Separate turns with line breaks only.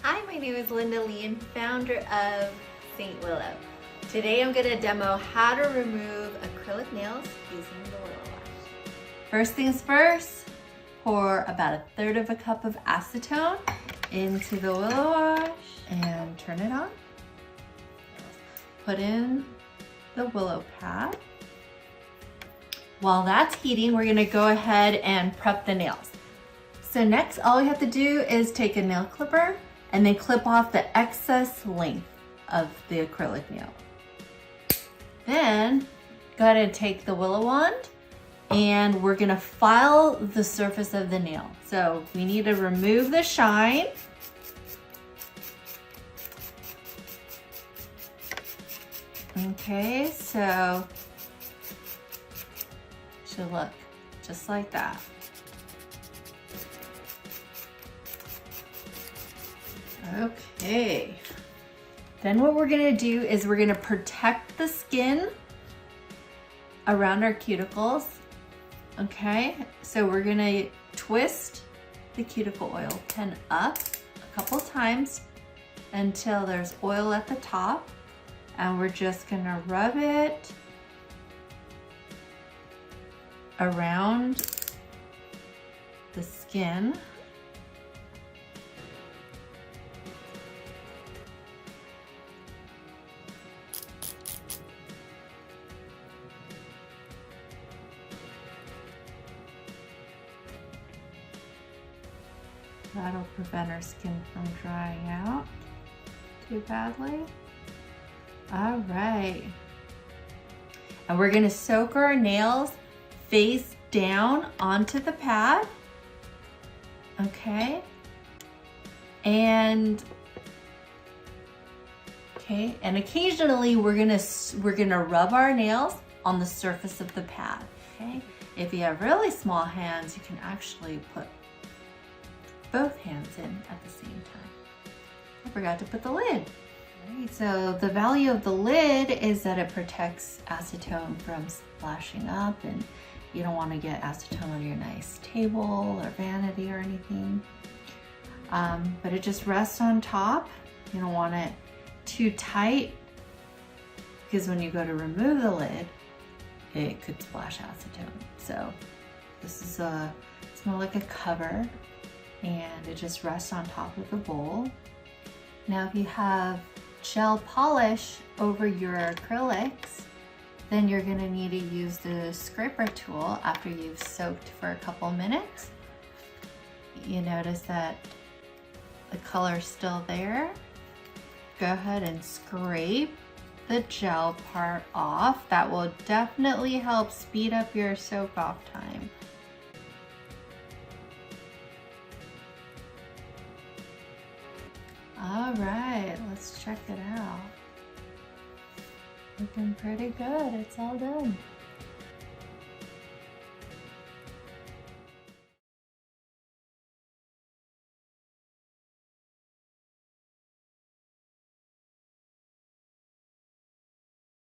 Hi, my name is Linda Lee and founder of Saint Willo. Today I'm going to demo how to remove acrylic nails using the Willowash. First things first, pour about 1/3 cup of acetone into the Willowash and turn it on. Put in the Willow pad. While that's heating, we're going to go ahead and prep the nails. So next, all we have to do is take a nail clipper and then clip off the excess length of the acrylic nail. Then go ahead and take the Willow wand and we're gonna file the surface of the nail. So we need to remove the shine. Okay, so it should look just like that. Okay, then what we're gonna do is we're gonna protect the skin around our cuticles. Okay, so we're gonna twist the cuticle oil pen up a couple times until there's oil at the top, and we're just gonna rub it around the skin. That'll prevent our skin from drying out too badly. All right. And we're gonna soak our nails face down onto the pad. Okay. And occasionally we're gonna rub our nails on the surface of the pad. Okay. If you have really small hands, you can actually put both hands in at the same time. I forgot to put the lid. Right, so the value of the lid is that it protects acetone from splashing up, and you don't want to get acetone on your nice table or vanity or anything. But it just rests on top. You don't want it too tight because when you go to remove the lid, it could splash acetone. So this is it's more like a cover, and it just rests on top of the bowl. Now if you have gel polish over your acrylics, then you're gonna need to use the scraper tool after you've soaked for a couple minutes. You notice that the color's still there. Go ahead and scrape the gel part off. That will definitely help speed up your soak off time. All right, let's check it out. Looking pretty good, it's all done.